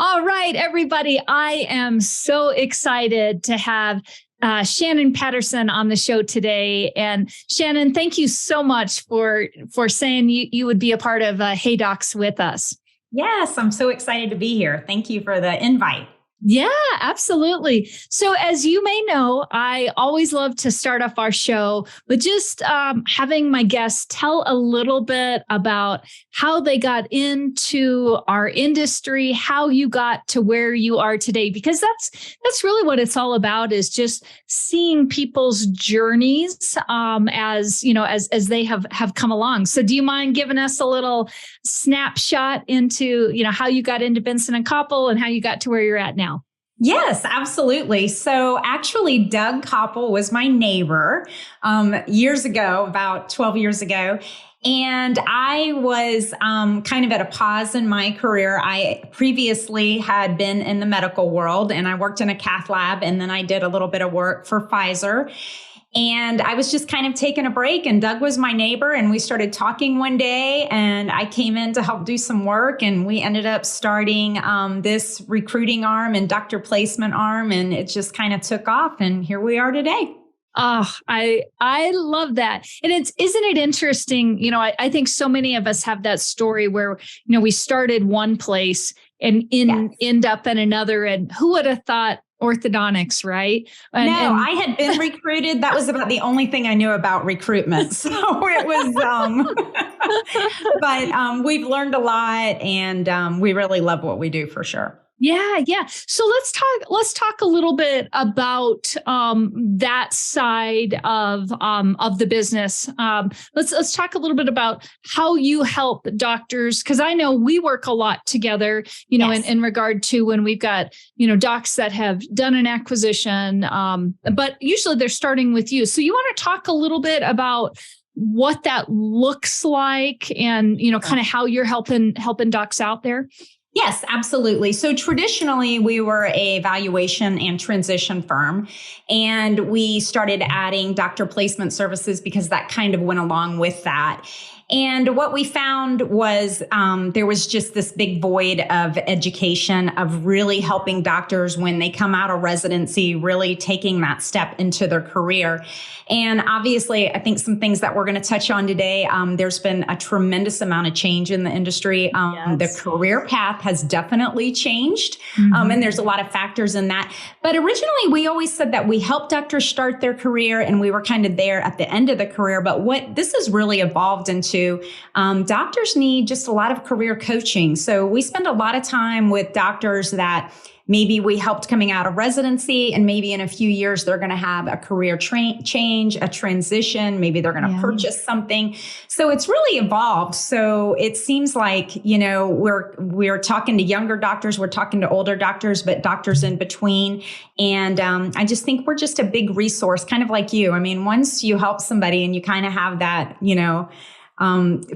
All right, everybody. I am so excited to have Shannon Patterson on the show today. And Shannon, thank you so much for saying you would be a part of Hey Docs with us. Yes, I'm so excited to be here. Thank you for the invite. Yeah, absolutely. So as you may know, I always love to start off our show with just having my guests tell a little bit about how they got into our industry, how you got to where you are today, because that's really what it's all about, is just seeing people's journeys as they have come along. So do you mind giving us a little snapshot into, how you got into Bentson Copple and how you got to where you're at now? Yes, absolutely. So actually, Doug Copple was my neighbor years ago, about 12 years ago. And I was kind of at a pause in my career. I previously had been in the medical world and I worked in a cath lab, and then I did a little bit of work for Pfizer. And I was just kind of taking a break, and Doug was my neighbor, and we started talking one day, and I came in to help do some work, and we ended up starting this recruiting arm and doctor placement arm, and it just kind of took off, and here we are today. Oh, I love that. And isn't it interesting? I think so many of us have that story where, we started one place and end up in another, and who would have thought orthodontics, right? I had been recruited. That was about the only thing I knew about recruitment. So it was, but we've learned a lot, and we really love what we do for sure. Yeah. So let's talk a little bit about that side of the business. Let's talk a little bit about how you help doctors, because I know we work a lot together, Yes. in regard to when we've got, docs that have done an acquisition, but usually they're starting with you. So you want to talk a little bit about what that looks like and, kind of how you're helping docs out there? Yes, absolutely. So traditionally, we were a valuation and transition firm, and we started adding doctor placement services because that kind of went along with that. And what we found was there was just this big void of education, of really helping doctors when they come out of residency, really taking that step into their career. And obviously, I think some things that we're going to touch on today, there's been a tremendous amount of change in the industry. Yes. The career path has definitely changed, and there's a lot of factors in that. But originally, we always said that we help doctors start their career, and we were kind of there at the end of the career. But what this has really evolved into, doctors need just a lot of career coaching. So we spend a lot of time with doctors that maybe we helped coming out of residency, and maybe in a few years, they're going to have a career change, a transition. Maybe they're going to purchase something. So it's really evolved. So it seems like, we're talking to younger doctors, we're talking to older doctors, but doctors in between. And I just think we're just a big resource, kind of like you. I mean, once you help somebody and you kind of have that,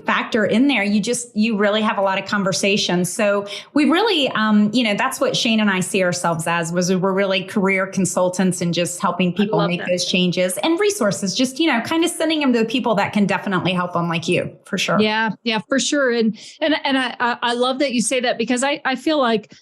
factor in there, you really have a lot of conversations. So we really, that's what Shane and I see ourselves as, was we're really career consultants and just helping people make those changes, and resources, just, kind of sending them to the people that can definitely help them, like you, for sure. Yeah, for sure. And I love that you say that, because I feel like,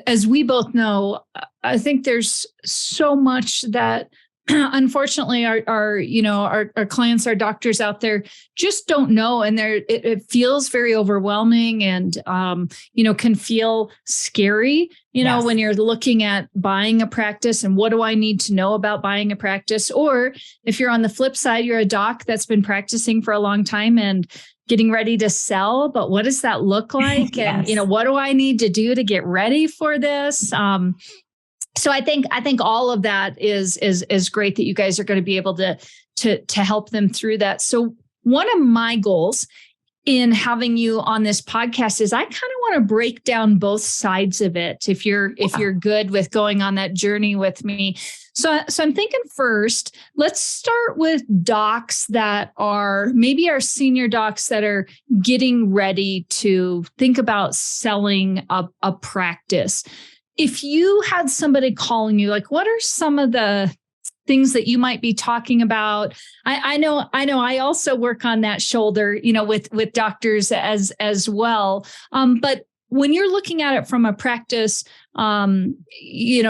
as we both know, I think there's so much that unfortunately our clients, our doctors out there just don't know. And it feels very overwhelming and, can feel scary, Yes. when you're looking at buying a practice and what do I need to know about buying a practice? Or if you're on the flip side, you're a doc that's been practicing for a long time and getting ready to sell, but what does that look like? Yes. And, what do I need to do to get ready for this? So I think all of that is great that you guys are going to be able to help them through that. So one of my goals in having you on this podcast is I kind of want to break down both sides of it. If you're good with going on that journey with me. So I'm thinking first, let's start with docs that are maybe our senior docs that are getting ready to think about selling a practice. If you had somebody calling you, like, what are some of the things that you might be talking about? I know I also work on that shoulder, with doctors as well. But when you're looking at it from a practice,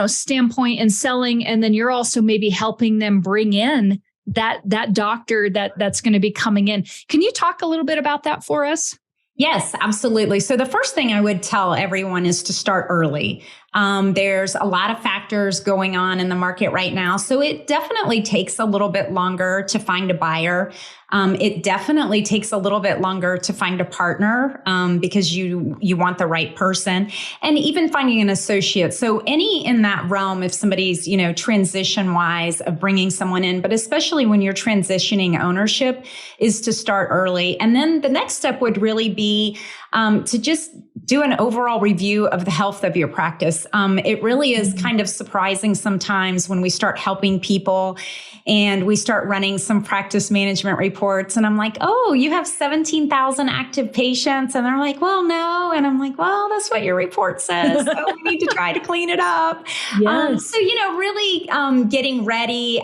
standpoint and selling, and then you're also maybe helping them bring in that doctor that's going to be coming in. Can you talk a little bit about that for us? Yes, absolutely. So the first thing I would tell everyone is to start early. There's a lot of factors going on in the market right now. So it definitely takes a little bit longer to find a buyer. It definitely takes a little bit longer to find a partner because you want the right person, and even finding an associate. So any in that realm, if somebody's, transition wise of bringing someone in, but especially when you're transitioning ownership, is to start early. And then the next step would really be to just do an overall review of the health of your practice. It really is kind of surprising sometimes when we start helping people and we start running some practice management reports. And I'm like, oh, you have 17,000 active patients. And they're like, well, no. And I'm like, well, that's what your report says. So we need to try to clean it up. Yes. Really getting ready.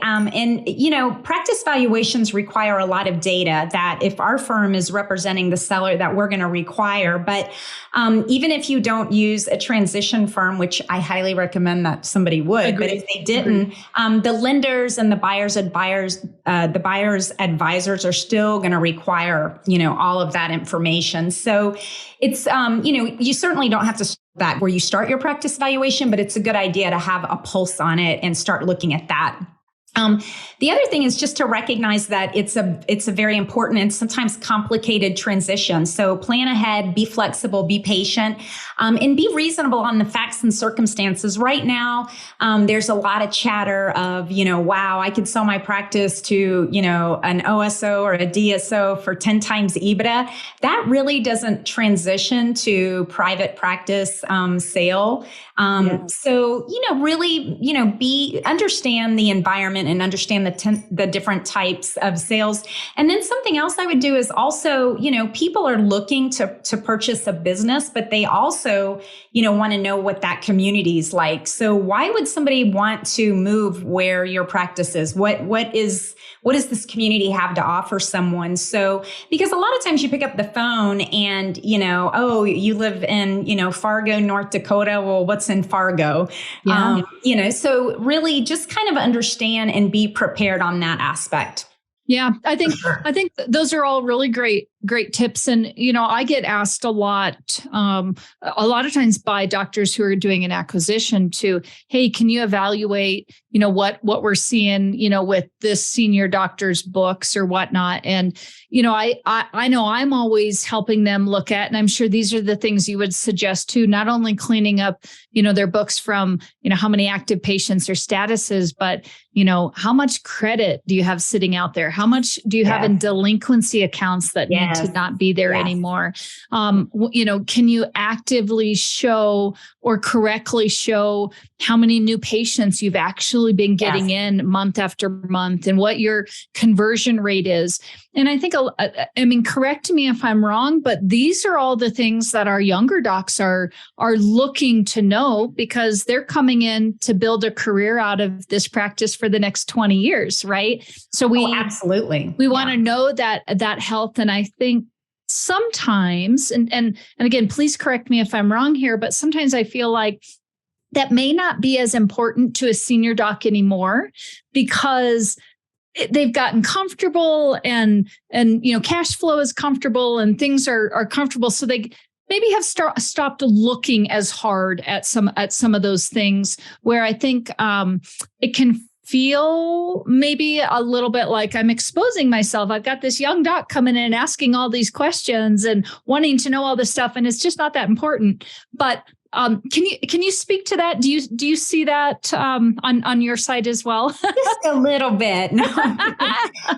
Practice valuations require a lot of data that if our firm is representing the seller that we're going to require. But even if you don't use a transition firm, which I highly recommend that somebody would, Agreed. but if they didn't, the lenders and the buyer's advisors are still going to require, all of that information. So it's, you certainly don't have to start that where you start your practice valuation, but it's a good idea to have a pulse on it and start looking at that. The other thing is just to recognize that it's a very important and sometimes complicated transition. So plan ahead, be flexible, be patient, and be reasonable on the facts and circumstances. Right now, there's a lot of chatter of, wow, I could sell my practice to, an OSO or a DSO for 10 times EBITDA. That really doesn't transition to private practice sale. So, really, understand the environment and understand the different types of sales. And then something else I would do is also, people are looking to purchase a business, but they also, want to know what that community is like. So why would somebody want to move where your practice is? What does this community have to offer someone? So, because a lot of times you pick up the phone and, oh, you live in, Fargo, North Dakota. Well, what's in Fargo? Yeah. So really just kind of understand and be prepared on that aspect. Yeah, I think those are all really great tips. And, I get asked a lot of times by doctors who are doing an acquisition to, hey, can you evaluate, what we're seeing, with this senior doctor's books or whatnot. And, I know I'm always helping them look at, and I'm sure these are the things you would suggest too, not only cleaning up, their books from, how many active patients or statuses, but, how much credit do you have sitting out there? How much do you have in delinquency accounts that need to not be there anymore? Can you actively show or correctly show how many new patients you've actually been getting in month after month and what your conversion rate is? And I think, correct me if I'm wrong, but these are all the things that our younger docs are looking to know because they're coming in to build a career out of this practice for the next 20 years, right? So we absolutely want to know that health. And I think sometimes, and again, please correct me if I'm wrong here, but sometimes I feel like that may not be as important to a senior doc anymore because they've gotten comfortable and cash flow is comfortable and things are comfortable. So they maybe have stopped looking as hard at some of those things where I think it can feel maybe a little bit like I'm exposing myself. I've got this young doc coming in asking all these questions and wanting to know all this stuff, and it's just not that important. But can you speak to that? Do you see that on your side as well? Just a little bit. No.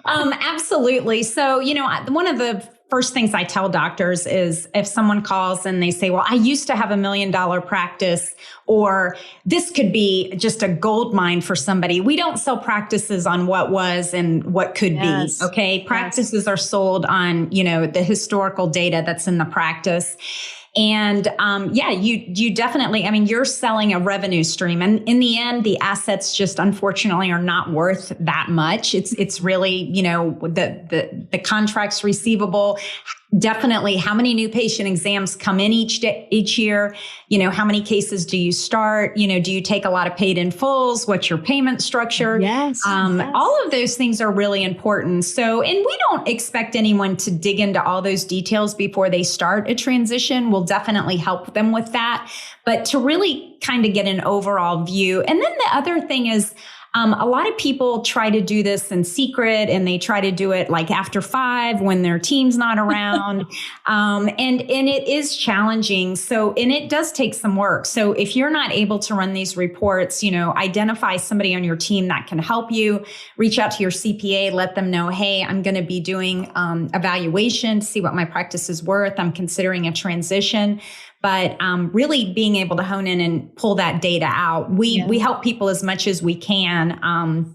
Absolutely. So, one of the first things I tell doctors is if someone calls and they say, well, I used to have $1 million practice, or this could be just a gold mine for somebody. We don't sell practices on what was and what could be. Okay. Practices are sold on, the historical data that's in the practice. And you definitely, you're selling a revenue stream, and in the end, the assets just unfortunately are not worth that much. It's really, the contracts receivable Definitely. How many new patient exams come in each year? How many cases do you start? Do you take a lot of paid in fulls? What's your payment structure? Yes. All of those things are really important. So, and we don't expect anyone to dig into all those details before they start a transition. We'll definitely help them with that, but to really kind of get an overall view. And then the other thing is, a lot of people try to do this in secret, and they try to do it like after 5 when their team's not around. And it is challenging. So, and it does take some work. So if you're not able to run these reports, identify somebody on your team that can help you. Reach out to your CPA, let them know, hey, I'm going to be doing evaluation to see what my practice is worth. I'm considering a transition. But really being able to hone in and pull that data out. We help people as much as we can.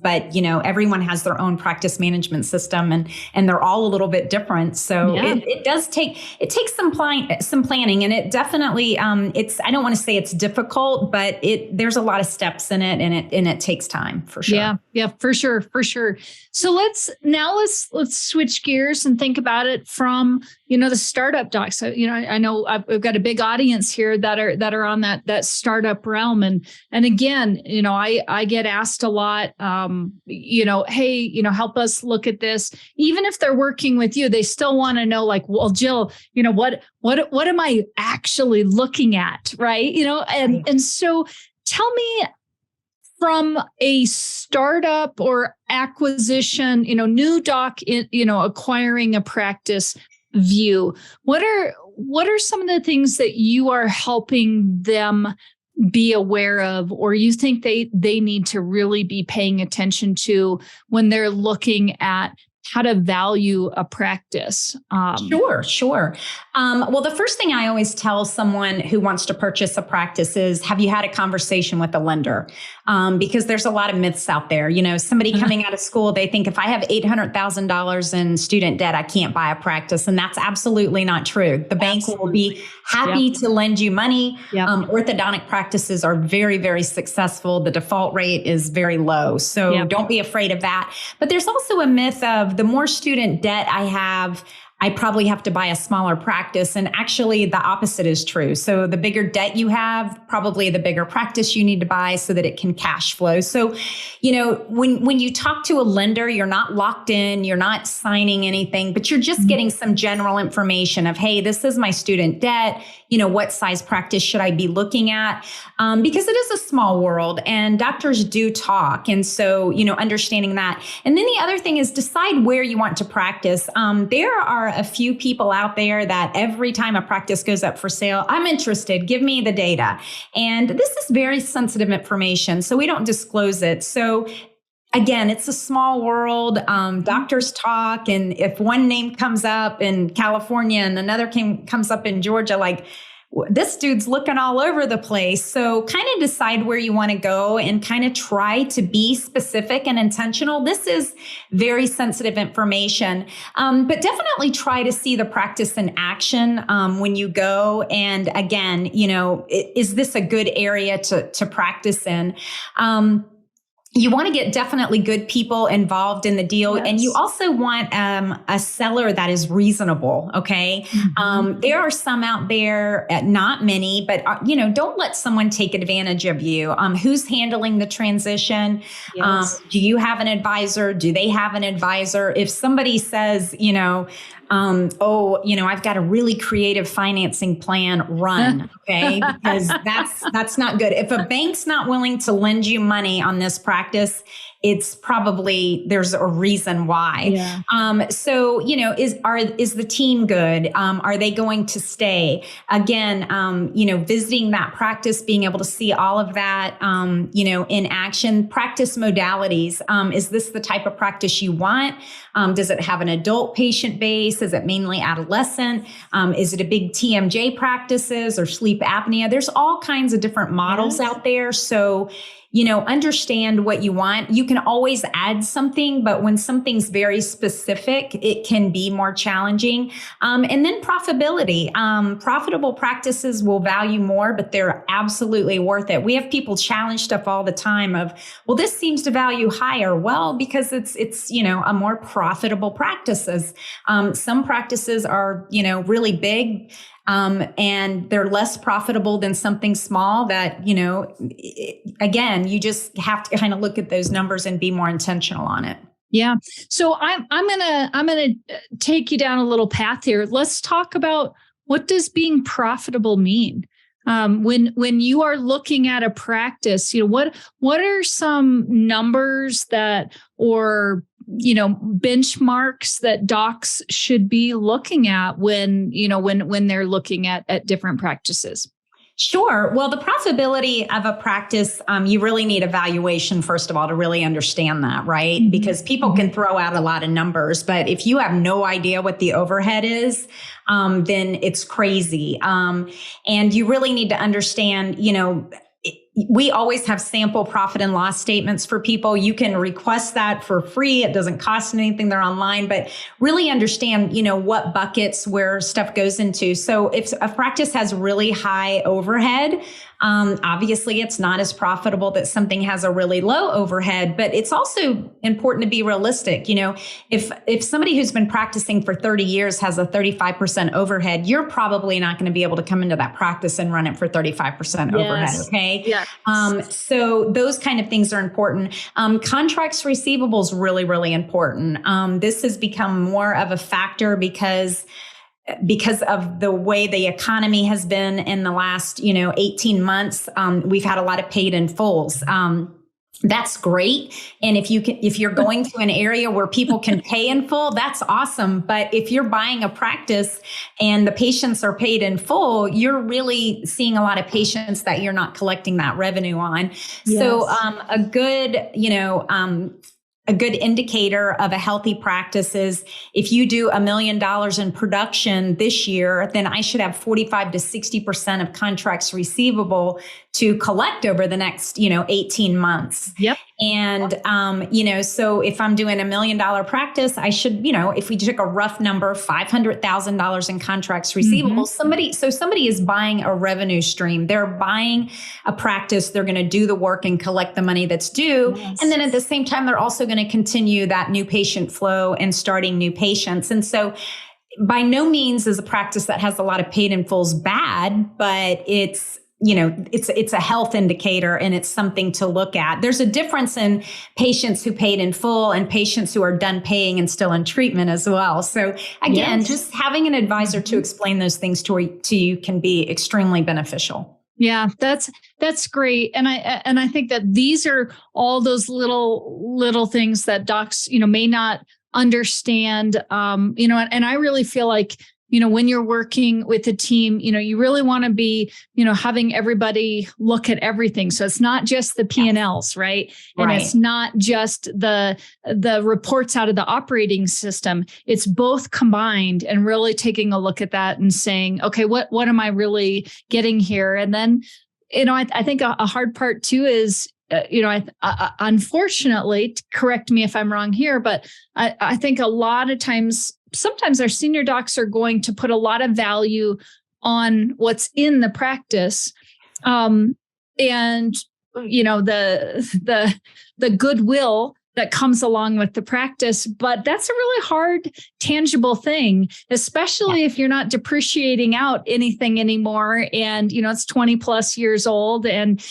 But everyone has their own practice management system, and they're all a little bit different. So it takes some planning, and it definitely I don't want to say it's difficult, but there's a lot of steps in it, and it takes time for sure. Yeah, for sure. So let's switch gears and think about it from the startup docs. So I know I've got a big audience here that are on that startup realm, and again, I get asked a lot, hey, help us look at this. Even if they're working with you, they still want to know, like, well, Jill, what am I actually looking at, right? And so tell me, from a startup or acquisition, new doc, acquiring a practice view, what are some of the things that you are helping them be aware of, or you think they need to really be paying attention to when they're looking at how to value a practice? Sure. Well, the first thing I always tell someone who wants to purchase a practice is, have you had a conversation with a lender? Because there's a lot of myths out there. Somebody coming out of school, they think if I have $800,000 in student debt, I can't buy a practice. And that's absolutely not true. The bank will be happy to lend you money. Orthodontic practices are very, very successful. The default rate is very low. So don't be afraid of that. But there's also a myth of, the more student debt I have, I probably have to buy a smaller practice. And actually the opposite is true. So the bigger debt you have, probably the bigger practice you need to buy so that it can cash flow. So, when you talk to a lender, you're not locked in, you're not signing anything, but you're just getting some general information of, hey, this is my student debt. What size practice should I be looking at? Because it is a small world and doctors do talk. And so, understanding that. And then the other thing is, decide where you want to practice. There are a few people out there that every time a practice goes up for sale, I'm interested, give me the data. And this is very sensitive information, so we don't disclose it. So again, it's a small world. Doctors talk. And if one name comes up in California and another comes up in Georgia, like, this dude's looking all over the place. So kind of decide where you want to go and kind of try to be specific and intentional. This is very sensitive information, but definitely try to see the practice in action when you go. And again, is this a good area to practice in? You want to get definitely good people involved in the deal. Yes. And you also want a seller that is reasonable. Okay. Mm-hmm. There are some out there, not many, but don't let someone take advantage of you. Who's handling the transition? Yes. Do you have an advisor? Do they have an advisor? If somebody says, I've got a really creative financing plan, run. Okay. Because that's not good. If a bank's not willing to lend you money on this practice, it's probably, there's a reason why. Yeah. So, is the team good? Are they going to stay? Again, visiting that practice, being able to see all of that, in action. Practice modalities. Is this the type of practice you want? Does it have an adult patient base? Is it mainly adolescent? Is it a big TMJ practices or sleep apnea? There's all kinds of different models out there. So, understand what you want. You can always add something, but when something's very specific, it can be more challenging. And then profitability. Profitable practices will value more, but they're absolutely worth it. We have people challenge stuff all the time of, well, this seems to value higher. Well, because it's a more profitable practices. Some practices are, really big. And they're less profitable than something small that, again, you just have to kind of look at those numbers and be more intentional on it. Yeah. So I'm going to take you down a little path here. Let's talk about, what does being profitable mean? When you are looking at a practice, what are some numbers or benchmarks that docs should be looking at when they're looking at different practices? Sure. Well, the profitability of a practice, you really need evaluation, first of all, to really understand that, right? Mm-hmm. Because people can throw out a lot of numbers, but if you have no idea what the overhead is, then it's crazy. And you really need to understand, we always have sample profit and loss statements for people. You can request that for free. It doesn't cost anything. They're online, but really understand, what buckets where stuff goes into. So if a practice has really high overhead, obviously it's not as profitable that something has a really low overhead, but it's also important to be realistic. If somebody who's been practicing for 30 years has a 35% overhead, you're probably not going to be able to come into that practice and run it for 35% overhead. Okay. Yeah. So those kind of things are important. Contracts receivables really, really important. This has become more of a factor because of the way the economy has been in the last, 18 months. We've had a lot of paid in fulls. That's great. And if you're going to an area where people can pay in full, that's awesome. But if you're buying a practice and the patients are paid in full, you're really seeing a lot of patients that you're not collecting that revenue on. Yes. So, a good indicator of a healthy practice is if you do $1 million in production this year, then I should have 45 to 60% of contracts receivable to collect over the next, 18 months. Yep. And, so if I'm doing $1 million practice, I should, if we took a rough number, $500,000 in contracts receivable, mm-hmm. somebody is buying a revenue stream. They're buying a practice. They're going to do the work and collect the money that's due. Yes. And then at the same time, they're also going to continue that new patient flow and starting new patients. And so by no means is a practice that has a lot of paid in fulls bad, but it's a health indicator and it's something to look at. There's a difference in patients who paid in full and patients who are done paying and still in treatment as well. So again, yes. Just having an advisor to explain those things to you can be extremely beneficial. Yeah, that's great. And I think that these are all those little things that docs, may not understand, and I really feel like, when you're working with a team, you really want to be, having everybody look at everything. So it's not just the P&Ls, right? And it's not just the reports out of the operating system. It's both combined and really taking a look at that and saying, okay, what am I really getting here? And then, I think a hard part too is, unfortunately, correct me if I'm wrong here, but I think a lot of times, sometimes our senior docs are going to put a lot of value on what's in the practice. And, the goodwill that comes along with the practice, but that's a really hard, tangible thing, especially if you're not depreciating out anything anymore. And, it's 20 plus years old. And,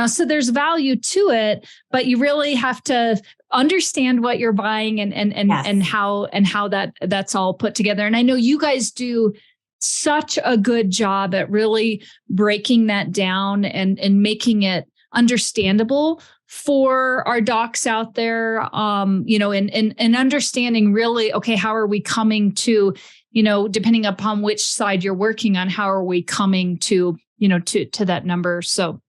so there's value to it, but you really have to understand what you're buying and how that's all put together. And I know you guys do such a good job at really breaking that down and making it understandable for our docs out there, and understanding really, okay, how are we coming to, depending upon which side you're working on, how are we coming to, to that number? So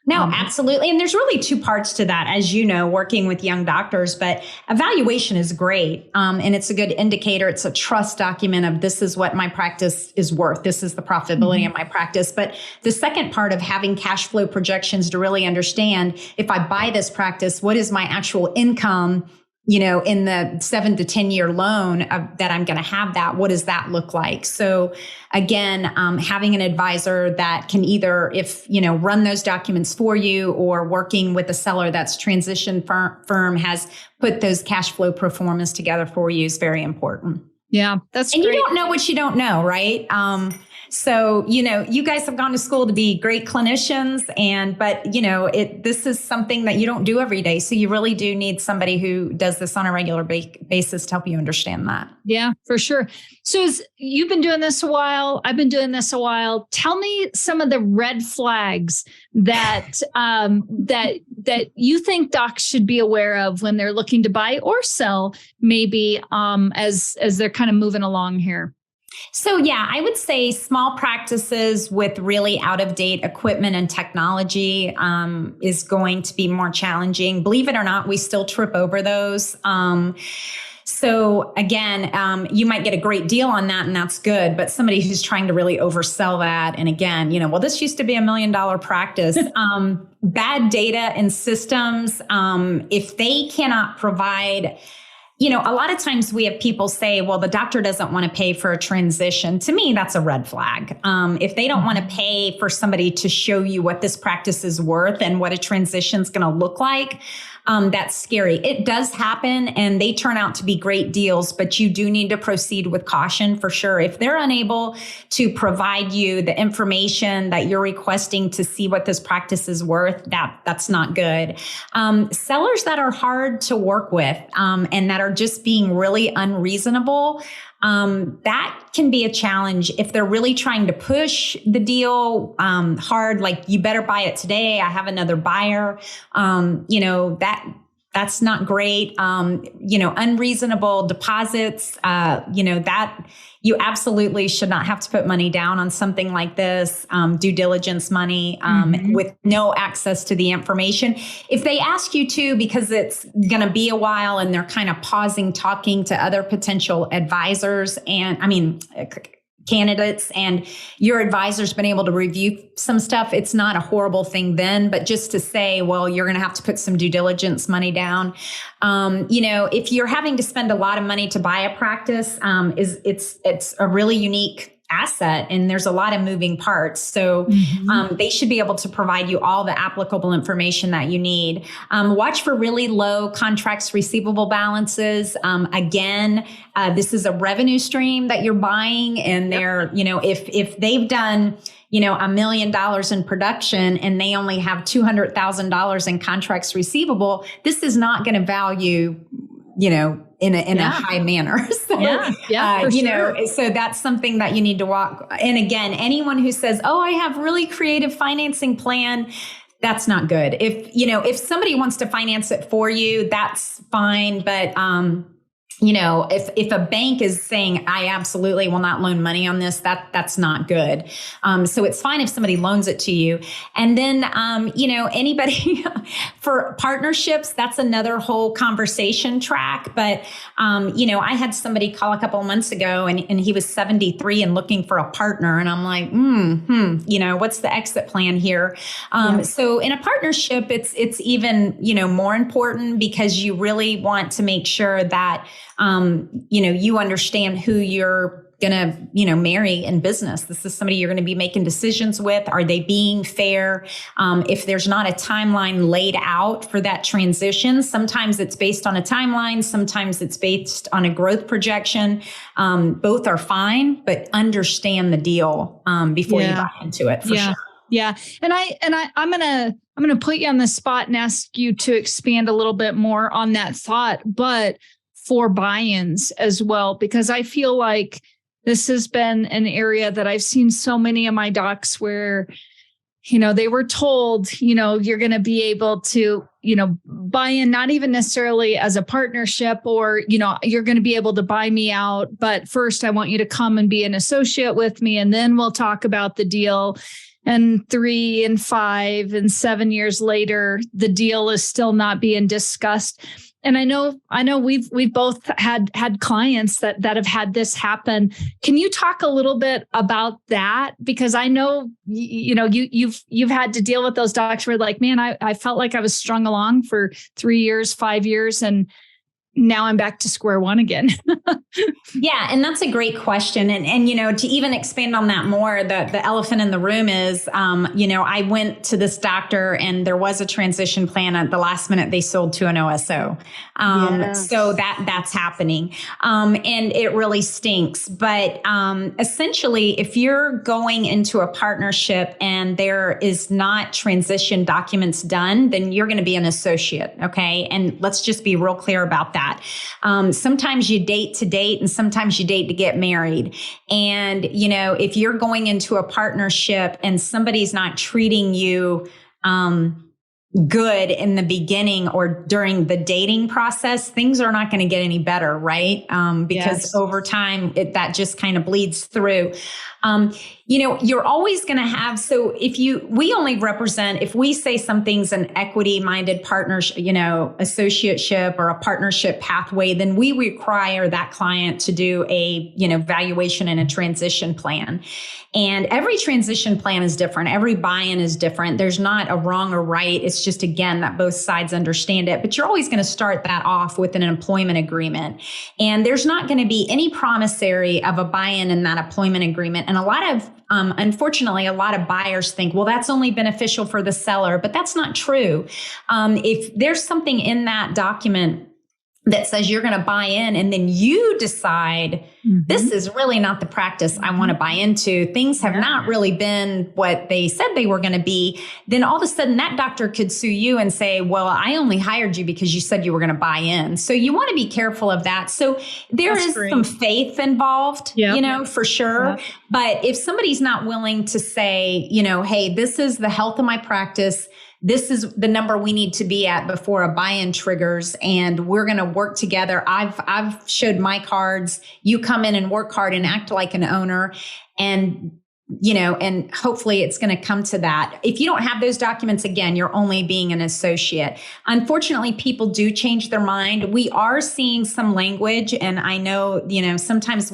No, absolutely. And there's really two parts to that, as you know, working with young doctors, but evaluation is great. And it's a good indicator. It's a trust document of this is what my practice is worth. This is the profitability of my practice. But the second part of having cash flow projections to really understand, if I buy this practice, what is my actual income, in the 7 to 10 year loan that I'm going to have that, what does that look like? So again, having an advisor that can either, run those documents for you, or working with a seller that's transition firm has put those cash flow pro formas together for you is very important. Yeah, that's and great. You don't know what you don't know, right? So, you guys have gone to school to be great clinicians, but this is something that you don't do every day. So you really do need somebody who does this on a regular basis to help you understand that. Yeah, for sure. So you've been doing this a while. I've been doing this a while. Tell me some of the red flags that that you think docs should be aware of when they're looking to buy or sell, maybe as they're kind of moving along here. So yeah, I would say small practices with really out-of-date equipment and technology is going to be more challenging. Believe it or not, we still trip over those. So again, you might get a great deal on that, and that's good. But somebody who's trying to really oversell that, and again, this used to be $1 million practice. Bad data and systems, if they cannot provide. A lot of times we have people say, well, the doctor doesn't want to pay for a transition. To me, that's a red flag. If they don't want to pay for somebody to show you what this practice is worth and what a transition is going to look like, that's scary. It does happen, and they turn out to be great deals, but you do need to proceed with caution for sure. If they're unable to provide you the information that you're requesting to see what this practice is worth, that's not good. Sellers that are hard to work with and that are just being really unreasonable, that can be a challenge if they're really trying to push the deal hard, like you better buy it today. I have another buyer. That's not great. Unreasonable deposits, that you absolutely should not have to put money down on something like this, due diligence money, with no access to the information. If they ask you to, because it's going to be a while and they're kind of pausing, talking to other potential advisors candidates, and your advisor's been able to review some stuff, it's not a horrible thing then, but just to say, well, you're going to have to put some due diligence money down. If you're having to spend a lot of money to buy a practice, it's a really unique asset, and there's a lot of moving parts. So they should be able to provide you all the applicable information that you need. Watch for really low contracts receivable balances. This is a revenue stream that you're buying, and they're, if they've done $1 million in production and they only have $200,000 in contracts receivable, this is not going to value, in a high manner. So, so that's something that you need to walk. And again, anyone who says, oh, I have really creative financing plan, that's not good. If somebody wants to finance it for you, that's fine. But, if a bank is saying, I absolutely will not loan money on this, that's not good. So it's fine if somebody loans it to you. And then, anybody for partnerships, that's another whole conversation track. But, I had somebody call a couple of months ago, and he was 73 and looking for a partner. And I'm like, what's the exit plan here? So in a partnership, it's even, more important, because you really want to make sure that, you understand who you're going to, marry in business. This is somebody you're going to be making decisions with. Are they being fair? If there's not a timeline laid out for that transition, sometimes it's based on a timeline. Sometimes it's based on a growth projection. Both are fine, but understand the deal before you buy into it for sure. Yeah. And I'm going to put you on the spot and ask you to expand a little bit more on that thought, but for buy-ins as well, because I feel like this has been an area that I've seen so many of my docs where, they were told, you're going to be able to, buy in, not even necessarily as a partnership, or, you're going to be able to buy me out. But first, I want you to come and be an associate with me, and then we'll talk about the deal. and 3 and 5 and 7 years later, the deal is still not being discussed. And I know we've both had clients that have had this happen. Can you talk a little bit about that? Because I know you've had to deal with those docs where like, man, I felt like I was strung along for 3 years, 5 years, and now I'm back to square one again. Yeah. And that's a great question. And to even expand on that more, the elephant in the room is, I went to this doctor and there was a transition plan at the last minute. They sold to an OSO. Yes. So that's happening. And it really stinks. But essentially, if you're going into a partnership and there is not transition documents done, then you're going to be an associate. Okay. And let's just be real clear about that. Sometimes you date to date and sometimes you date to get married. And, if you're going into a partnership and somebody's not treating you, good in the beginning or during the dating process, things are not going to get any better, right? Because over time, that just kind of bleeds through. You're always going to have, so we only represent, if we say something's an equity-minded partnership, associateship or a partnership pathway, then we require that client to do a, valuation and a transition plan. And every transition plan is different. Every buy-in is different. There's not a wrong or right. It's just, again, that both sides understand it. But you're always going to start that off with an employment agreement. And there's not going to be any promissory of a buy-in in that employment agreement. And a lot of unfortunately, a lot of buyers think, well, that's only beneficial for the seller, but that's not true. If there's something in that document that says you're going to buy in and then you decide this is really not the practice I want to buy into, things have not really been what they said they were going to be, then all of a sudden that doctor could sue you and say, well, I only hired you because you said you were going to buy in. So you want to be careful of that. So there is some faith involved, for sure. Yep. But if somebody's not willing to say, hey, this is the health of my practice, this is the number we need to be at before a buy-in triggers, and we're going to work together. I've showed my cards. You come in and work hard and act like an owner, and and hopefully it's going to come to that. If you don't have those documents, again, you're only being an associate. Unfortunately, people do change their mind. We are seeing some language, and I know, sometimes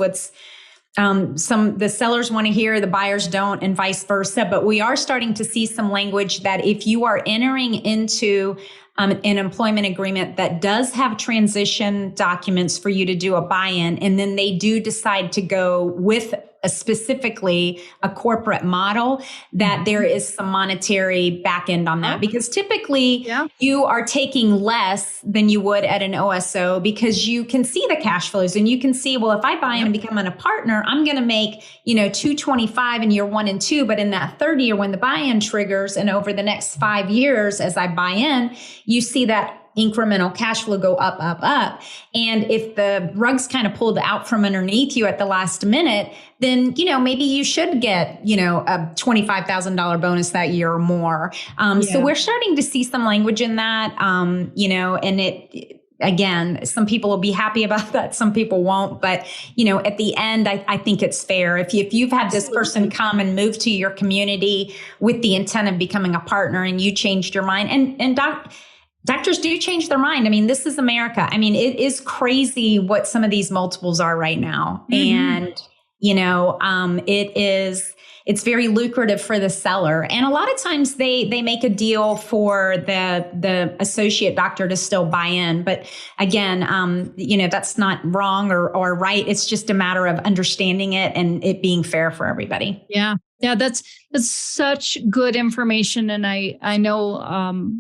the sellers want to hear, the buyers don't, and vice versa. But we are starting to see some language that if you are entering into an employment agreement that does have transition documents for you to do a buy-in, and then they do decide to go with specifically a corporate model, that there is some monetary back end on that. Because typically you are taking less than you would at an OSO because you can see the cash flows and you can see, well, if I buy in and become a partner, I'm going to make, $225 in year 1 and 2. But in that third year, when the buy-in triggers and over the next 5 years, as I buy in, you see that incremental cash flow go up, up, up. And if the rug's kind of pulled out from underneath you at the last minute, then, maybe you should get, a $25,000 bonus that year or more. So we're starting to see some language in that, and again, some people will be happy about that. Some people won't. But, at the end, I think it's fair. If you've had this person come and move to your community with the intent of becoming a partner and you changed your mind, and doctors do change their mind. I mean, this is America. I mean, it is crazy what some of these multiples are right now. And, it's very lucrative for the seller. And a lot of times they make a deal for the associate doctor to still buy in. But again, that's not wrong or right. It's just a matter of understanding it and it being fair for everybody. Yeah. Yeah, that's such good information. And I know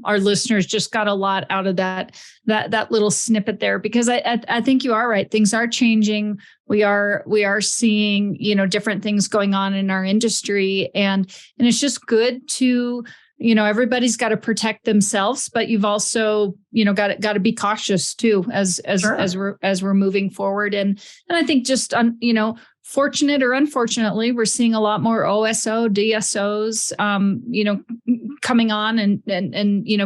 our listeners just got a lot out of that little snippet there, because I think you are right. Things are changing. We are seeing, different things going on in our industry. And it's just good to, everybody's got to protect themselves, but you've also, got to be cautious too, as we're moving forward. And I think just fortunate or unfortunately, we're seeing a lot more OSO, DSOs, coming on and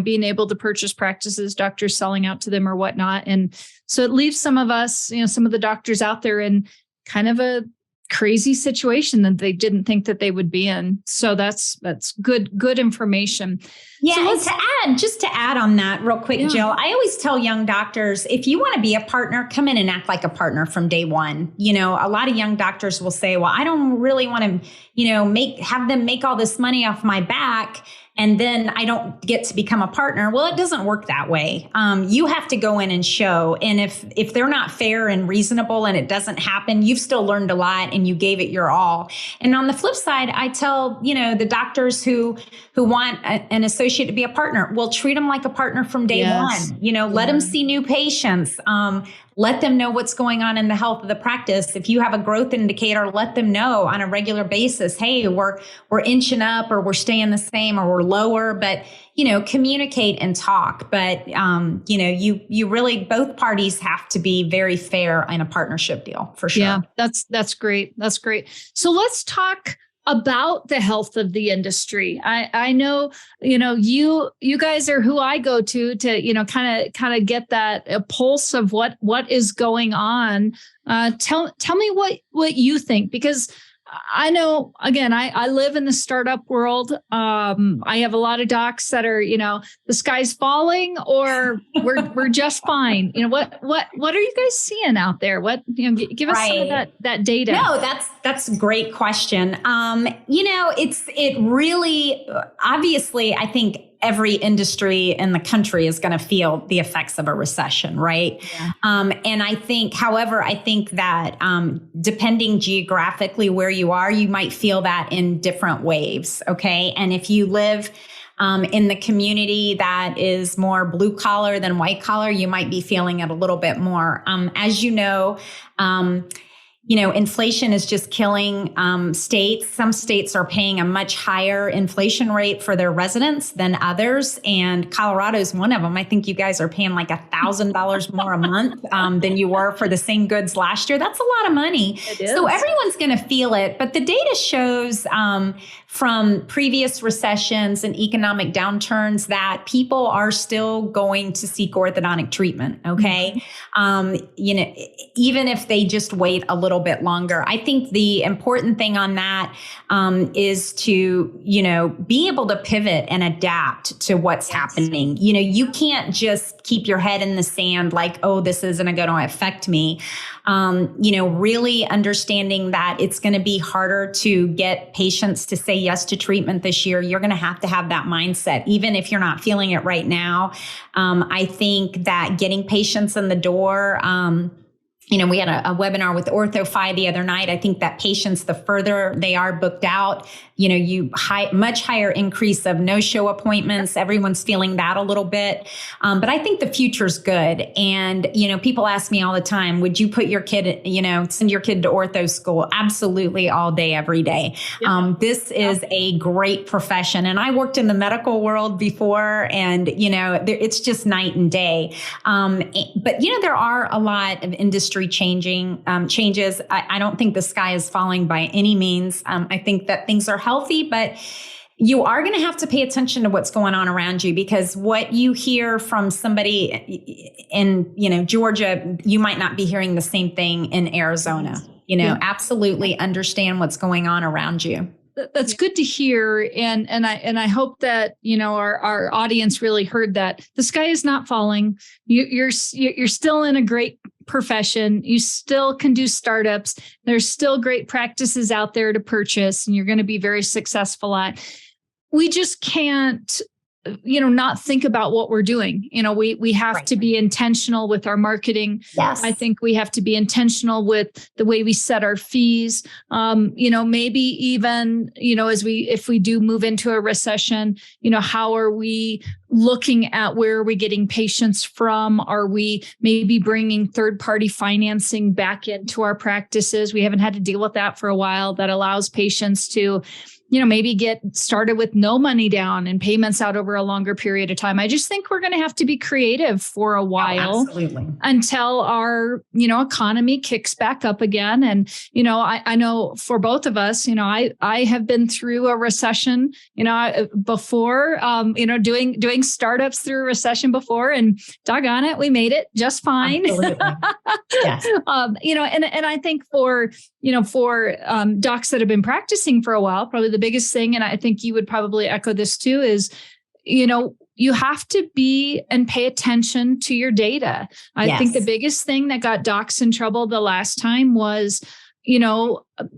being able to purchase practices, doctors selling out to them or whatnot. And so it leaves some of us, some of the doctors out there in kind of a crazy situation that they didn't think that they would be in. So that's good information. Yeah. So and to add on that real quick, Yeah. Jill, I always tell young doctors, if you want to be a partner, come in and act like a partner from day one. You know, a lot of young doctors will say, well, I don't really want to, have them make all this money off my back, and then I don't get to become a partner. Well, it doesn't work that way. You have to go in and show. And if they're not fair and reasonable and it doesn't happen, you've still learned a lot and you gave it your all. And on the flip side, I tell, the doctors who want an associate to be a partner, well, treat them like a partner from day one. Let them see new patients. Let them know what's going on in the health of the practice. If you have a growth indicator, let them know on a regular basis, hey, we're inching up, or we're staying the same, or we're lower, but, communicate and talk. But, you really, both parties have to be very fair in a partnership deal, for sure. Yeah, that's great. That's great. So let's talk about the health of the industry. I know, you guys are who I go to kind of get that pulse of what is going on. Tell me what you think, because I know, again, I live in the startup world. I have a lot of docs that are, the sky's falling, or we're just fine. What are you guys seeing out there? Give us some of that data. No, that's a great question. It really, obviously, I think every industry in the country is going to feel the effects of a recession, right? Yeah. And I think that depending geographically where you are, you might feel that in different waves, okay? And if you live in the community that is more blue collar than white collar, you might be feeling it a little bit more. As inflation is just killing states. Some states are paying a much higher inflation rate for their residents than others. And Colorado is one of them. I think you guys are paying like $1,000 more a month than you were for the same goods last year. That's a lot of money. It is. So everyone's going to feel it. But the data shows from previous recessions and economic downturns that people are still going to seek orthodontic treatment. Okay. Mm-hmm. Even if they just wait a little bit longer. I think the important thing on that is to, be able to pivot and adapt to what's happening. You can't just keep your head in the sand like, oh, this isn't going to affect me. Really understanding that it's going to be harder to get patients to say yes to treatment this year. You're going to have that mindset, even if you're not feeling it right now. I think that getting patients in the door, we had a webinar with OrthoFi the other night. I think that patients, the further they are booked out, much higher increase of no-show appointments. Everyone's feeling that a little bit. But I think the future's good. And, people ask me all the time, would you put your kid, send your kid to ortho school? Absolutely, all day, every day. Yeah. This is a great profession. And I worked in the medical world before, and, it's just night and day. But, there are a lot of industry changes. I don't think the sky is falling by any means. I think that things are healthy, but you are going to have to pay attention to what's going on around you, because what you hear from somebody in, Georgia, you might not be hearing the same thing in Arizona. Absolutely understand what's going on around you. That's good to hear. And I hope that, our audience really heard that the sky is not falling. You're still in a great profession. You still can do startups. There's still great practices out there to purchase, and you're going to be very successful at. We just can't, not think about what we're doing. We have to be intentional with our marketing. Yes. I think we have to be intentional with the way we set our fees. Maybe even, if we do move into a recession, how are we looking at where are we getting patients from? Are we maybe bringing third-party financing back into our practices? We haven't had to deal with that for a while. That allows patients to maybe get started with no money down and payments out over a longer period of time. I just think we're going to have to be creative for a while until our, economy kicks back up again. And, I know for both of us, I have been through a recession, before, doing startups through a recession before, and doggone it, we made it just fine. Yes. And I think for docs that have been practicing for a while, probably the biggest thing, and I think you would probably echo this too, is, you have to be and pay attention to your data. I think the biggest thing that got docs in trouble the last time was,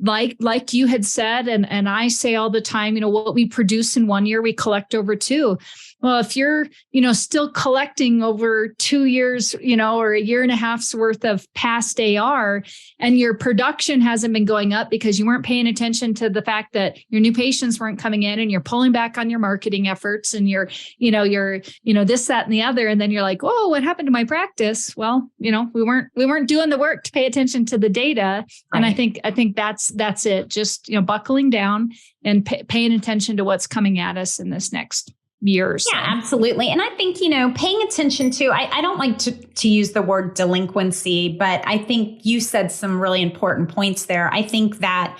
like you had said, and I say all the time, what we produce in 1 year, we collect over 2. Well, if you're, still collecting over 2 years, or a year and a half's worth of past AR, and your production hasn't been going up because you weren't paying attention to the fact that your new patients weren't coming in, and you're pulling back on your marketing efforts, and you're this, that, and the other. And then you're like, oh, what happened to my practice? Well, we weren't doing the work to pay attention to the data. Right. And I think that's it. Just, buckling down and paying attention to what's coming at us in this next years. Yeah, absolutely. And I think, paying attention to, I don't like to use the word delinquency, but I think you said some really important points there. I think that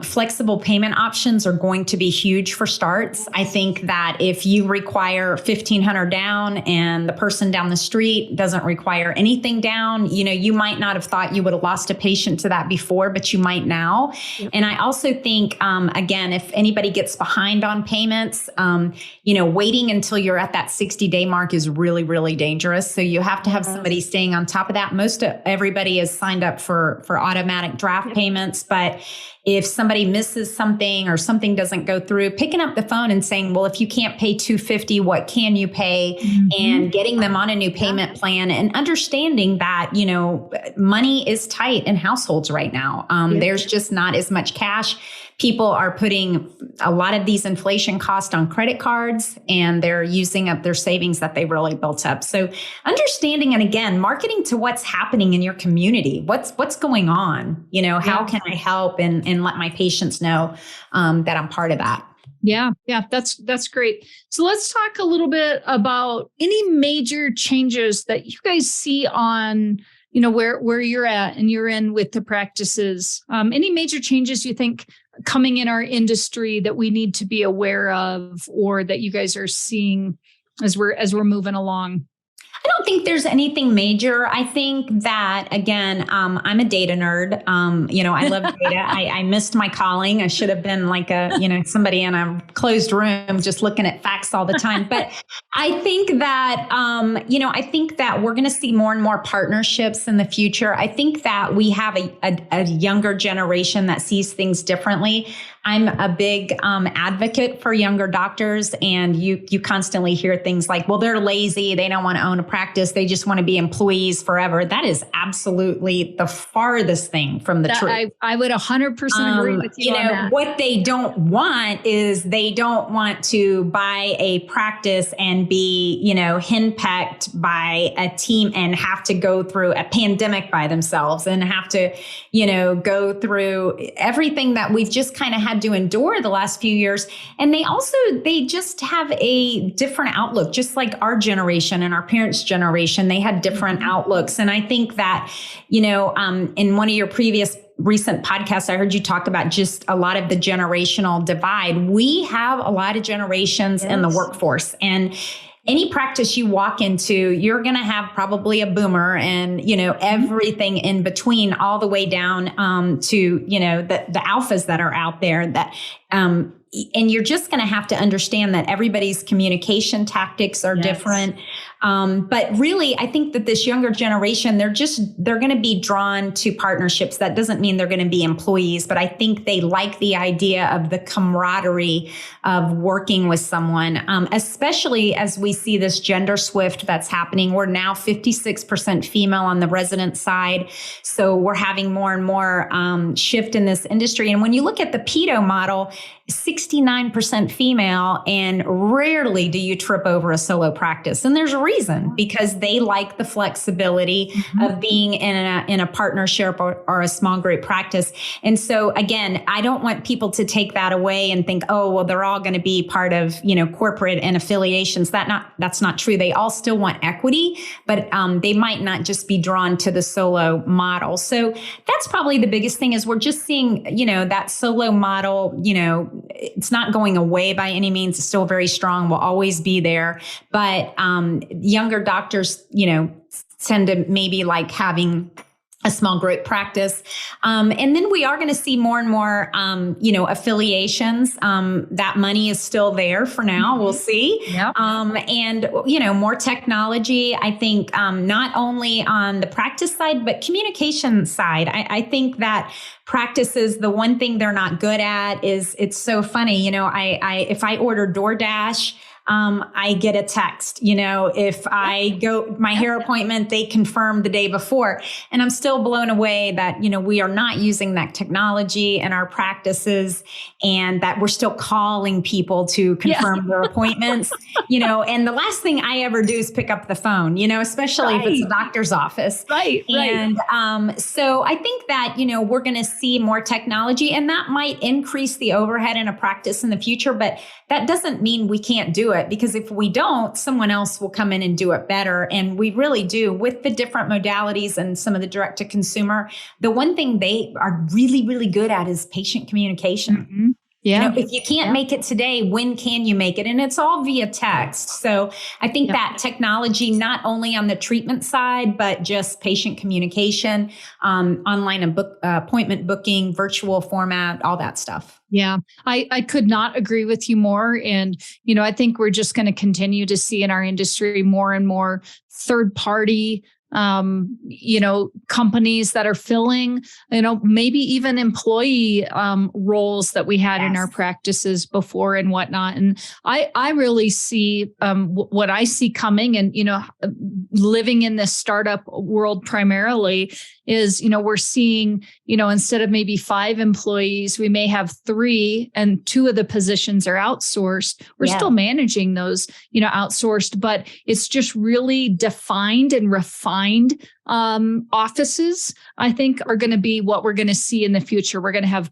flexible payment options are going to be huge for starts. I think that if you require $1,500 down and the person down the street doesn't require anything down, you might not have thought you would have lost a patient to that before, but you might now. Yep. And I also think, again, if anybody gets behind on payments, waiting until you're at that 60-day mark is really, really dangerous. So you have to have somebody staying on top of that. Most of everybody is signed up for automatic draft payments, but if somebody misses something or something doesn't go through, picking up the phone and saying, well, if you can't pay $250, what can you pay? Mm-hmm. And getting them on a new payment plan, and understanding that, money is tight in households right now. There's just not as much cash. People are putting a lot of these inflation costs on credit cards, and they're using up their savings that they really built up. So understanding, and again, marketing to what's happening in your community, what's going on, how can I help and let my patients know that I'm part of that. Yeah, that's great. So let's talk a little bit about any major changes that you guys see on, where you're at and you're in with the practices. Any major changes you think coming in our industry that we need to be aware of, or that you guys are seeing as we're moving along? I don't think there's anything major. I think that, again, I'm a data nerd. I love data. I missed my calling. I should have been like somebody in a closed room just looking at facts all the time. But I think that, we're going to see more and more partnerships in the future. I think that we have a younger generation that sees things differently. I'm a big advocate for younger doctors, and you constantly hear things like, well, they're lazy. They don't want to own a practice. They just want to be employees forever. That is absolutely the farthest thing from the truth. I would 100% agree with you on that. What they don't want is they don't want to buy a practice and be, henpecked by a team and have to go through a pandemic by themselves and have to, go through everything that we've just kind of had to endure the last few years. And they just have a different outlook, just like our generation and our parents' generation. They had different outlooks. And I think that, in one of your recent podcasts, I heard you talk about just a lot of the generational divide. We have a lot of generations in the workforce, and any practice you walk into, you're going to have probably a boomer and, everything in between, all the way down to, the alphas that are out there that, and you're just going to have to understand that everybody's communication tactics are different. But really, I think that this younger generation, they're going to be drawn to partnerships. That doesn't mean they're going to be employees, but I think they like the idea of the camaraderie of working with someone, especially as we see this gender shift that's happening. We're now 56% female on the resident side. So we're having more and more shift in this industry. And when you look at the pedo model, 69% female, and rarely do you trip over a solo practice. And there's a reason, because they like the flexibility of being in a partnership or a small group practice. And so again, I don't want people to take that away and think, oh, well, they're all going to be part of, corporate and affiliations. That's not true. They all still want equity, but they might not just be drawn to the solo model. So that's probably the biggest thing, is we're just seeing, that solo model, it's not going away by any means. It's still very strong, will always be there. But younger doctors, tend to maybe like having a small group practice. And then we are going to see more and more, affiliations. That money is still there for now. We'll see. Yep. And, more technology, I think, not only on the practice side, but communication side. I think that practices, the one thing they're not good at is, it's so funny. If I order DoorDash, I get a text, if I go my hair appointment, they confirm the day before, and I'm still blown away that, we are not using that technology in our practices, and that we're still calling people to confirm their appointments, and the last thing I ever do is pick up the phone, especially if it's a doctor's office. Right. And, so I think that, we're going to see more technology, and that might increase the overhead in a practice in the future, but that doesn't mean we can't do it, because if we don't, someone else will come in and do it better. And we really do, with the different modalities and some of the direct to consumer. The one thing they are really, really good at is patient communication. Mm-hmm. Yeah. If you can't make it today, when can you make it? And it's all via text. So I think that technology, not only on the treatment side, but just patient communication, online and appointment booking, virtual format, all that stuff. Yeah, I could not agree with you more. And, I think we're just going to continue to see in our industry more and more third party companies that are filling, maybe even employee roles that we had in our practices before and whatnot. And I really see what I see coming, and, living in this startup world primarily is, we're seeing, instead of maybe 5 employees, we may have 3, and 2 of the positions are outsourced. We're still managing those, outsourced, but it's just really defined and refined offices, I think, are going to be what we're going to see in the future. We're going to have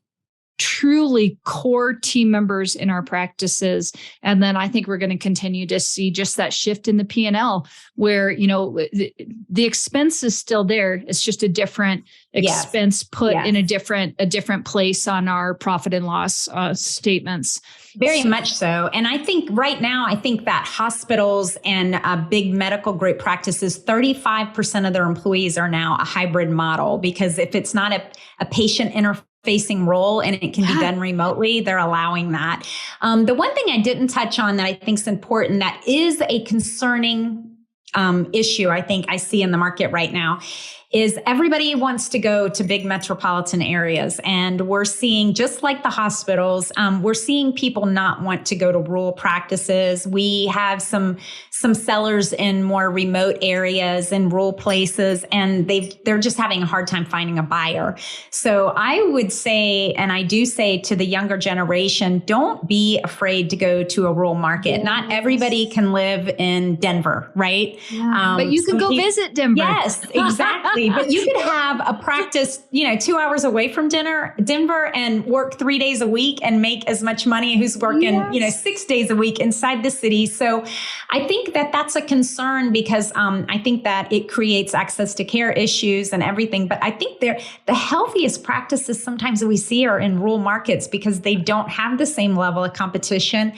truly core team members in our practices. And then I think we're going to continue to see just that shift in the P&L where, the expense is still there. It's just a different expense put in a different place on our profit and loss statements. Very much so. And I think right now, that hospitals and big medical group practices, 35% of their employees are now a hybrid model, because if it's not a patient interfacing role and it can be done remotely, they're allowing that. The one thing I didn't touch on that I think is important, that is a concerning issue I think I see in the market right now, is everybody wants to go to big metropolitan areas. And we're seeing, just like the hospitals, we're seeing people not want to go to rural practices. We have some sellers in more remote areas and rural places, and they're just having a hard time finding a buyer. So I would say, and I do say to the younger generation, don't be afraid to go to a rural market. Not everybody can live in Denver, right? Yeah, but you can go visit Denver. Yes, exactly. But you could have a practice, 2 hours away from Denver and work 3 days a week and make as much money who's working, 6 days a week inside the city. So I think that that's a concern, because I think that it creates access to care issues and everything. But I think the healthiest practices sometimes we see are in rural markets, because they don't have the same level of competition.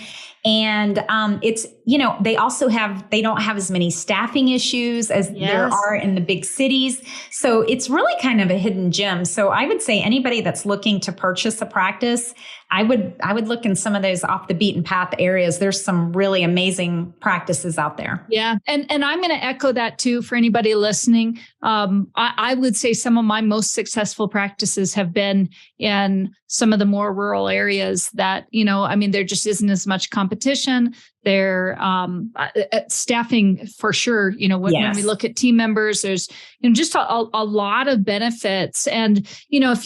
And it's, they don't have as many staffing issues as there are in the big cities. So it's really kind of a hidden gem. So I would say anybody that's looking to purchase a practice, I would look in some of those off the beaten path areas. There's some really amazing practices out there. Yeah. And I'm going to echo that too for anybody listening. I would say some of my most successful practices have been in some of the more rural areas that, there just isn't as much competition. They're staffing for sure. When we look at team members, there's just a lot of benefits. And if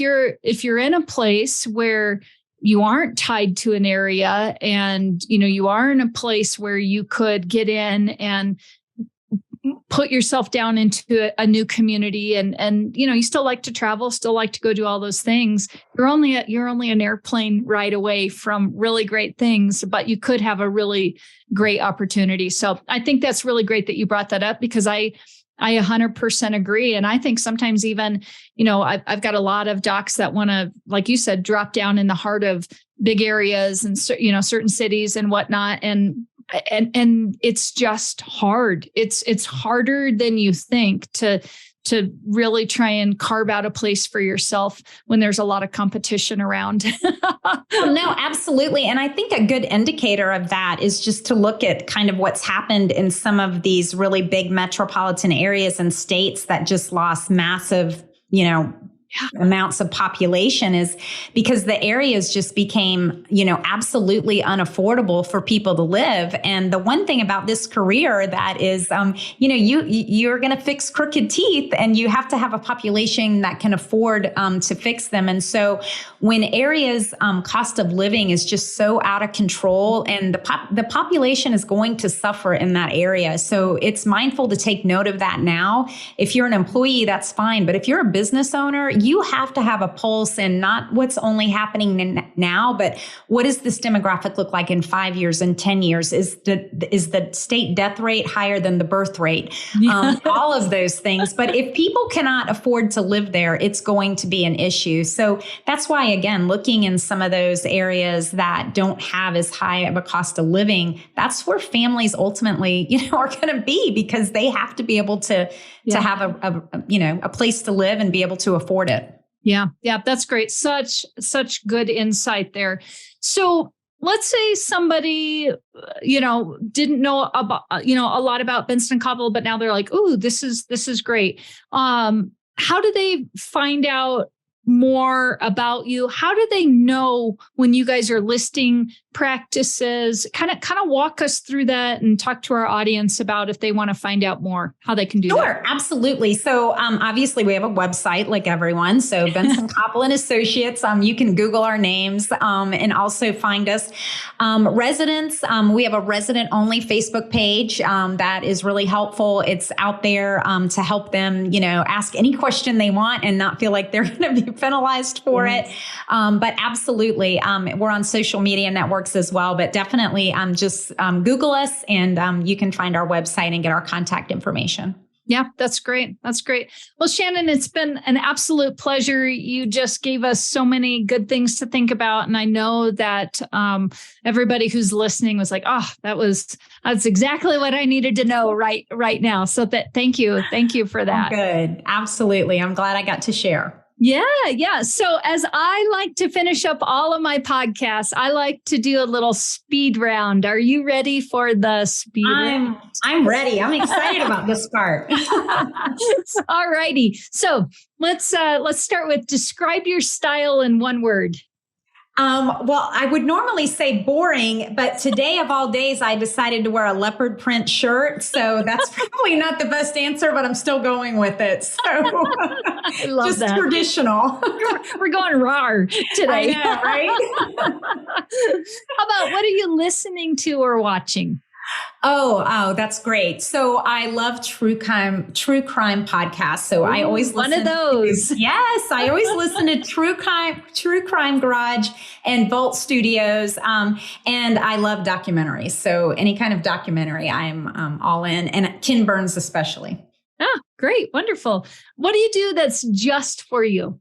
you're in a place where you aren't tied to an area, and, you are in a place where you could get in and put yourself down into a new community, and you still like to travel, still like to go do all those things. You're only an airplane ride away from really great things, but you could have a really great opportunity. So I think that's really great that you brought that up, because I 100% agree. And I think sometimes even, I've got a lot of docs that want to, like you said, drop down in the heart of big areas and, certain cities and whatnot. And it's just hard. It's harder than you think to really try and carve out a place for yourself when there's a lot of competition around. No, absolutely. And I think a good indicator of that is just to look at kind of what's happened in some of these really big metropolitan areas and states that just lost massive, amounts of population, is because the areas just became, absolutely unaffordable for people to live. And the one thing about this career that is, you're going to fix crooked teeth, and you have to have a population that can afford to fix them. And so when areas cost of living is just so out of control, and the population is going to suffer in that area. So it's mindful to take note of that now. If you're an employee, that's fine. But if you're a business owner, you have to have a pulse, and not what's only happening now, but what does this demographic look like in 5 years and 10 years? Is the state death rate higher than the birth rate? All of those things. But if people cannot afford to live there, it's going to be an issue. So that's why, again, looking in some of those areas that don't have as high of a cost of living, that's where families ultimately, are going to be, because they have to be able to have a place to live and be able to afford it. Yeah. That's great. Such good insight there. So let's say somebody, didn't know about, a lot about Bentson Copple, but now they're like, "Ooh, this is great." How do they find out more about you? How do they know when you guys are listing practices? Kind of walk us through that and talk to our audience about, if they want to find out more, how they can do that. Sure, absolutely. So obviously we have a website like everyone. So Bentson Copple Associates, you can Google our names and also find us. Residents, we have a resident only Facebook page that is really helpful. It's out there to help them, ask any question they want and not feel like they're going to be penalized for it. But absolutely, we're on social media networks as well, but definitely just Google us, and you can find our website and get our contact information. Yeah, that's great. Well, Shannon, it's been an absolute pleasure. You just gave us so many good things to think about. And I know that everybody who's listening was like, "Oh, that's exactly what I needed to know right now." So thank you for that. Good. Absolutely. I'm glad I got to share. Yeah. So as I like to finish up all of my podcasts, I like to do a little speed round. Are you ready for the speed round? I'm ready. I'm excited about this part. All righty. So let's start with describe your style in one word. Well, I would normally say boring, but today of all days, I decided to wear a leopard print shirt. So that's probably not the best answer, but I'm still going with it. So I love just that. Traditional. We're going raw today. I know, right? How about, what are you listening to or watching? Oh, that's great. So I love true crime podcasts. So I always listen to those. Yes, I always listen to True Crime Garage and Vault Studios. And I love documentaries. So any kind of documentary, I'm all in, and Ken Burns especially. Ah, great. Wonderful. What do you do that's just for you?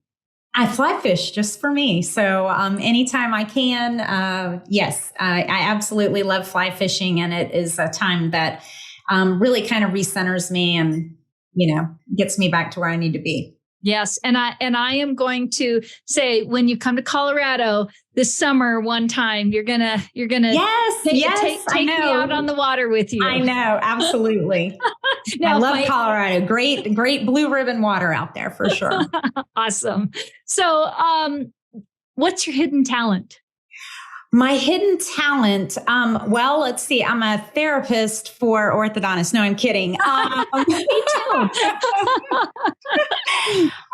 I fly fish just for me. So anytime I can, yes, I absolutely love fly fishing. And it is a time that really kind of recenters me and, gets me back to where I need to be. Yes. And I am going to say, when you come to Colorado this summer, one time, you're gonna take me out on the water with you. I know. Absolutely. Now, I love Colorado. Great blue ribbon water out there for sure. Awesome. So, what's your hidden talent? My hidden talent. Well, let's see. I'm a therapist for orthodontists. No, I'm kidding. Me too.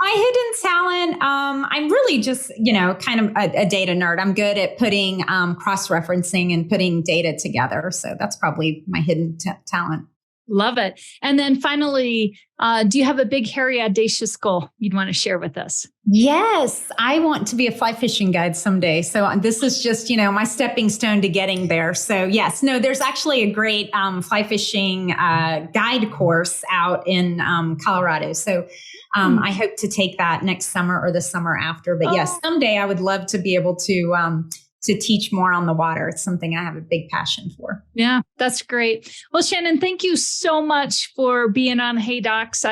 My hidden talent. I'm really just, kind of a data nerd. I'm good at putting cross-referencing and putting data together. So that's probably my hidden talent. Love it. And then finally, do you have a big, hairy, audacious goal you'd want to share with us? Yes, I want to be a fly fishing guide someday. So this is just, my stepping stone to getting there. So yes, no, there's actually a great fly fishing guide course out in Colorado. So I hope to take that next summer or the summer after. But yes, someday I would love to be able to teach more on the water. It's something I have a big passion for. Yeah, that's great. Well, Shannon, thank you so much for being on Hey Docs.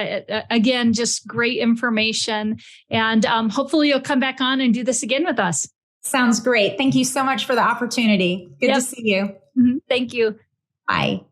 Again, just great information. And hopefully you'll come back on and do this again with us. Sounds great. Thank you so much for the opportunity. Good to see you. Mm-hmm. Thank you. Bye.